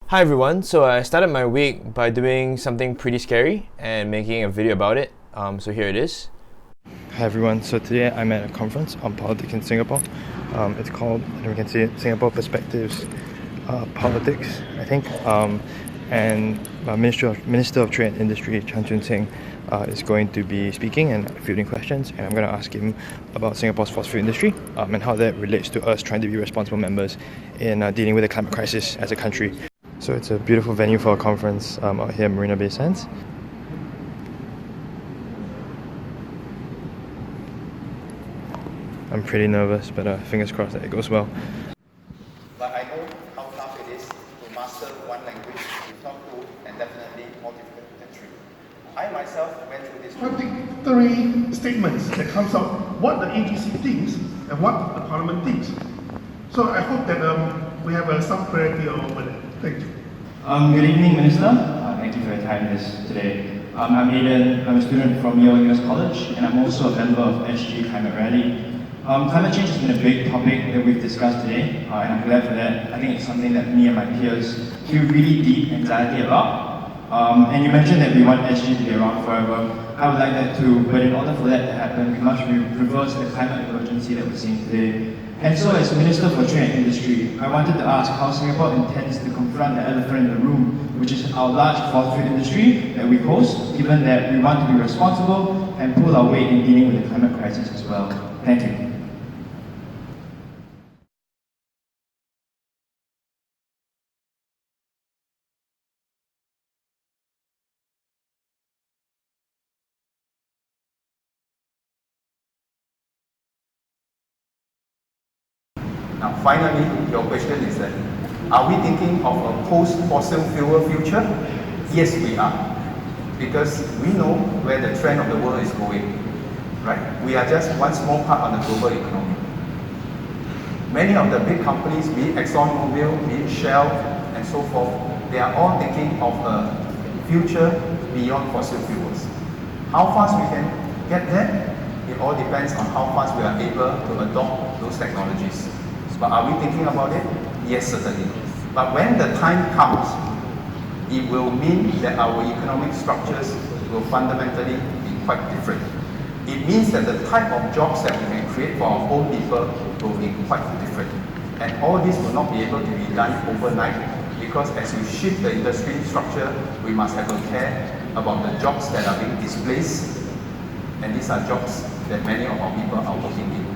Hi everyone, so I started my week by doing something pretty scary and making a video about it, so here it is. Hi everyone, so today I'm at a conference on politics in Singapore. It's called, and we can see it, Singapore Perspectives Politics, I think. And Minister of Trade and Industry, Chan Chun Sing, is going to be speaking and fielding questions, and I'm going to ask him about Singapore's fossil fuel industry and how that relates to us trying to be responsible members in dealing with the climate crisis as a country. So it's a beautiful venue for a conference out here at Marina Bay Sands. I'm pretty nervous, but fingers crossed that it goes well. But I know how tough it is to master one language, if not two, and definitely more difficult than three. I myself went through this. I think three statements that comes out what the AGC thinks and what the Parliament thinks. So I hope that we have some clarity over that. Thank you. Good evening, Minister. Thank you for your time today. I'm Aidan. I'm a student from Yale US College, and I'm also a member of SG Climate Rally. Climate change has been a big topic that we've discussed today, and I'm glad for that. I think it's something that me and my peers feel really deep anxiety about. And you mentioned that we want SG to be around forever. I would like that too, but in order for that to happen, we must reverse the climate emergency that we're seeing today. And so, as Minister for Trade and Industry, I wanted to ask how Singapore intends to confront the elephant in the room, which is our large fossil fuel industry that we host, given that we want to be responsible and pull our weight in dealing with the climate crisis as well. Thank you. Now, finally, your question is that, are we thinking of a post-fossil fuel future? Yes, we are. Because we know where the trend of the world is going, right? We are just one small part of the global economy. Many of the big companies, be it ExxonMobil, be it Shell, and so forth, they are all thinking of a future beyond fossil fuels. How fast we can get there? It all depends on how fast we are able to adopt those technologies. But are we thinking about it? Yes, certainly. But when the time comes, it will mean that our economic structures will fundamentally be quite different. It means that the type of jobs that we can create for our own people will be quite different. And all this will not be able to be done overnight, because as you shift the industry structure, we must have a care about the jobs that are being displaced. And these are jobs that many of our people are working in.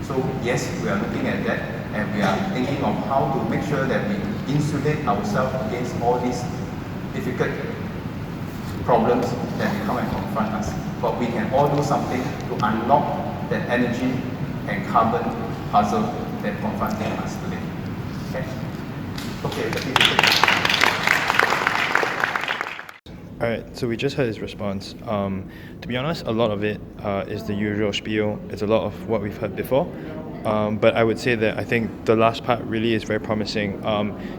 So yes, we are looking at that, and we are thinking of how to make sure that we insulate ourselves against all these difficult problems that will come and confront us. But we can all do something to unlock that energy and carbon puzzle that confronting us today. Okay, let me take it. Alright, so we just heard his response. To be honest, a lot of it is the usual spiel. It's a lot of what we've heard before. But I would say that I think the last part really is very promising.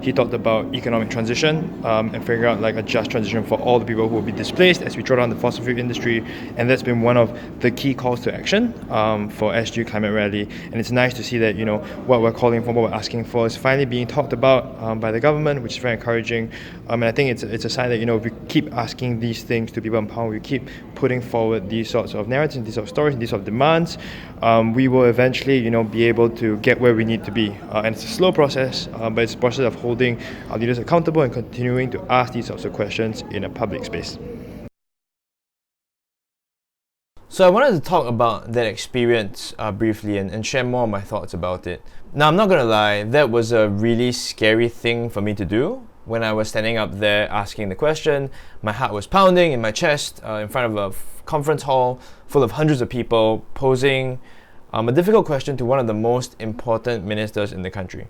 He talked about economic transition and figuring out like a just transition for all the people who will be displaced as we draw down the fossil fuel industry, and that's been one of the key calls to action for SG Climate Rally. And it's nice to see that what we're calling for, what we're asking for, is finally being talked about by the government, which is very encouraging. And I think it's a sign that if we keep asking these things to people in power, we keep putting forward these sorts of narratives, these sorts of stories, these sorts of demands, we will eventually be able to get where we need to be. And it's a slow process, but it's a process of holding our leaders accountable and continuing to ask these sorts of questions in a public space. So I wanted to talk about that experience briefly and share more of my thoughts about it. Now, I'm not gonna lie, that was a really scary thing for me to do. When I was standing up there asking the question, my heart was pounding in my chest in front of a conference hall full of hundreds of people, posing a difficult question to one of the most important ministers in the country.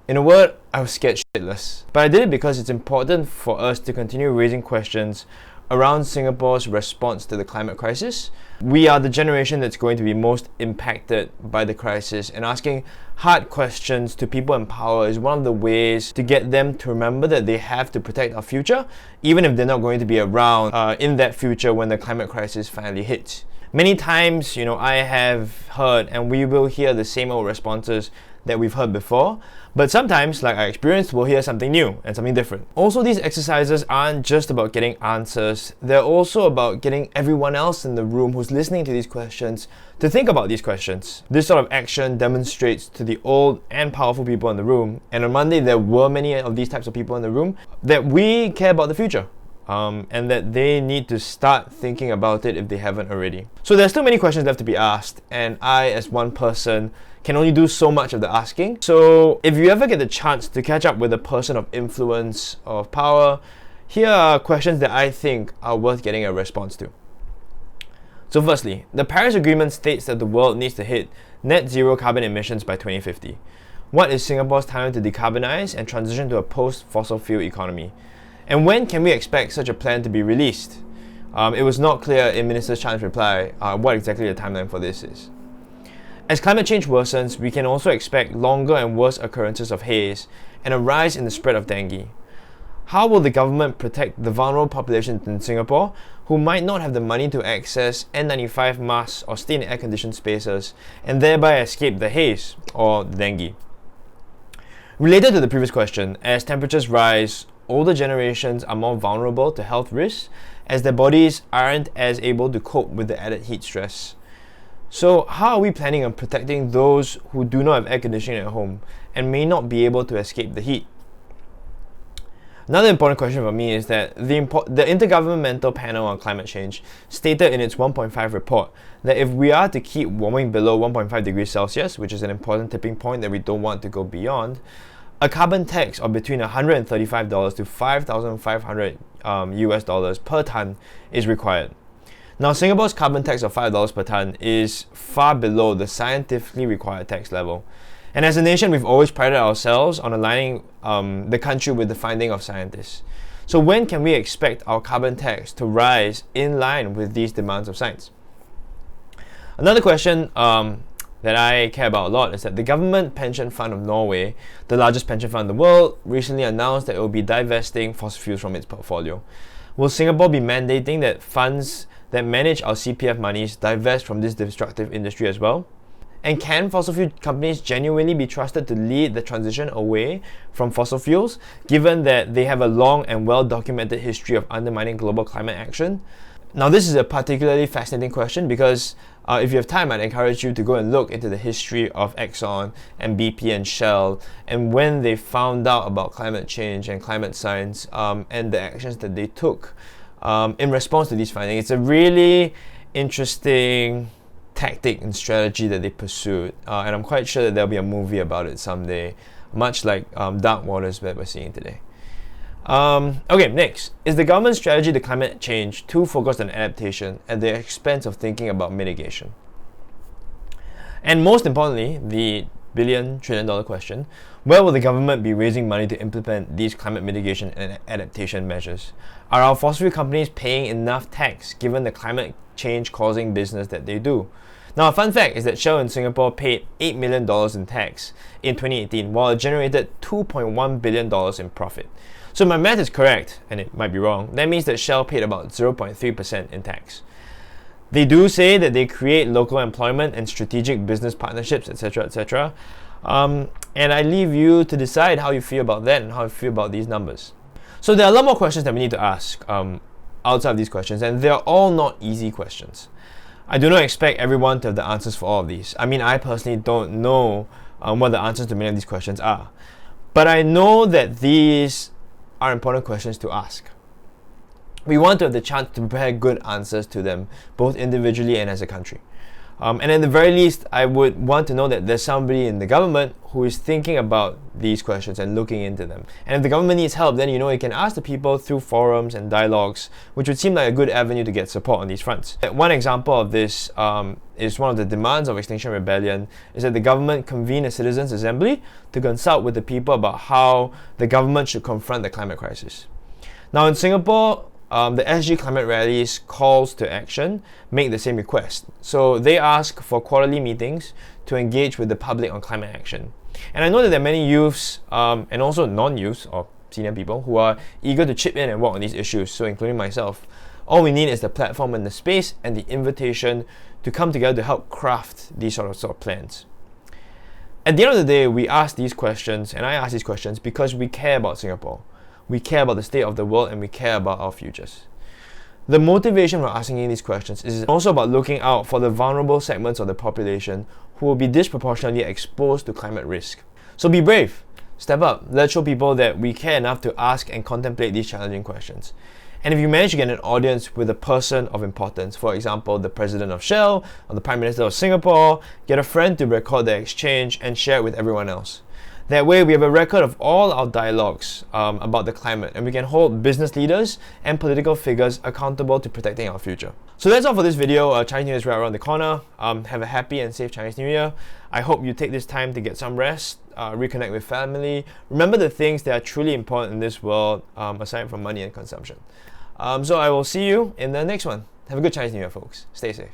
In a word, I was scared shitless. But I did it because it's important for us to continue raising questions around Singapore's response to the climate crisis. We are the generation that's going to be most impacted by the crisis, and asking hard questions to people in power is one of the ways to get them to remember that they have to protect our future, even if they're not going to be around in that future when the climate crisis finally hits. Many times, I have heard, and we will hear the same old responses, that we've heard before, but sometimes, like I experienced, we'll hear something new and something different. Also, these exercises aren't just about getting answers, they're also about getting everyone else in the room who's listening to these questions to think about these questions. This sort of action demonstrates to the old and powerful people in the room, and on Monday there were many of these types of people in the room, that we care about the future. And that they need to start thinking about it if they haven't already. So there's still many questions left to be asked, and I, as one person, can only do so much of the asking. So if you ever get the chance to catch up with a person of influence or of power, here are questions that I think are worth getting a response to. So firstly, the Paris Agreement states that the world needs to hit net zero carbon emissions by 2050. What is Singapore's time to decarbonize and transition to a post-fossil fuel economy? And when can we expect such a plan to be released? It was not clear in Minister Chan's reply what exactly the timeline for this is. As climate change worsens, we can also expect longer and worse occurrences of haze and a rise in the spread of dengue. How will the government protect the vulnerable populations in Singapore who might not have the money to access N95 masks or stay in air-conditioned spaces and thereby escape the haze or the dengue? Related to the previous question, as temperatures rise, older generations are more vulnerable to health risks as their bodies aren't as able to cope with the added heat stress. So how are we planning on protecting those who do not have air conditioning at home and may not be able to escape the heat? Another important question for me is that the Intergovernmental Panel on Climate Change stated in its 1.5 report that if we are to keep warming below 1.5 degrees Celsius, which is an important tipping point that we don't want to go beyond, a carbon tax of between $135 to $5,500 US dollars per ton is required. Now, Singapore's carbon tax of $5 per ton is far below the scientifically required tax level. And as a nation, we've always prided ourselves on aligning the country with the finding of scientists. So when can we expect our carbon tax to rise in line with these demands of science? Another question that I care about a lot is that the Government Pension Fund of Norway, the largest pension fund in the world, recently announced that it will be divesting fossil fuels from its portfolio. Will Singapore be mandating that funds that manage our CPF monies divest from this destructive industry as well? And can fossil fuel companies genuinely be trusted to lead the transition away from fossil fuels, given that they have a long and well-documented history of undermining global climate action? Now, this is a particularly fascinating question because if you have time, I'd encourage you to go and look into the history of Exxon and BP and Shell and when they found out about climate change and climate science and the actions that they took in response to these findings. It's a really interesting tactic and strategy that they pursued, and I'm quite sure that there'll be a movie about it someday, much like Dark Waters that we're seeing today. Okay, next. Is the government's strategy to climate change too focused on adaptation at the expense of thinking about mitigation? And most importantly, the billion-trillion-dollar question, where will the government be raising money to implement these climate mitigation and adaptation measures? Are our fossil fuel companies paying enough tax given the climate change causing business that they do? Now, a fun fact is that Shell in Singapore paid $8 million in tax in 2018 while it generated $2.1 billion in profit. So my math is correct, and it might be wrong. That means that Shell paid about 0.3% in tax. They do say that they create local employment and strategic business partnerships, etc., etc. And I leave you to decide how you feel about that and how you feel about these numbers. So there are a lot more questions that we need to ask outside of these questions, and they're all not easy questions. I do not expect everyone to have the answers for all of these. I mean, I personally don't know what the answers to many of these questions are. But I know that these are important questions to ask. We want to have the chance to prepare good answers to them, both individually and as a country. And at the very least, I would want to know that there's somebody in the government who is thinking about these questions and looking into them. And if the government needs help, then you can ask the people through forums and dialogues, which would seem like a good avenue to get support on these fronts. One example of this is one of the demands of Extinction Rebellion is that the government convene a citizens' assembly to consult with the people about how the government should confront the climate crisis. Now in Singapore, the SG Climate Rally's calls to action make the same request. So they ask for quarterly meetings to engage with the public on climate action. And I know that there are many youths and also non-youths or senior people who are eager to chip in and work on these issues, so including myself. All we need is the platform and the space and the invitation to come together to help craft these sort of plans. At the end of the day, we ask these questions, and I ask these questions because we care about Singapore. We care about the state of the world, and we care about our futures. The motivation for asking these questions is also about looking out for the vulnerable segments of the population who will be disproportionately exposed to climate risk. So be brave, step up, let's show people that we care enough to ask and contemplate these challenging questions. And if you manage to get an audience with a person of importance, for example, the President of Shell or the Prime Minister of Singapore, get a friend to record the exchange and share it with everyone else. That way, we have a record of all our dialogues about the climate, and we can hold business leaders and political figures accountable to protecting our future. So that's all for this video. Chinese New Year is right around the corner. Have a happy and safe Chinese New Year. I hope you take this time to get some rest, reconnect with family. Remember the things that are truly important in this world, aside from money and consumption. So I will see you in the next one. Have a good Chinese New Year, folks. Stay safe.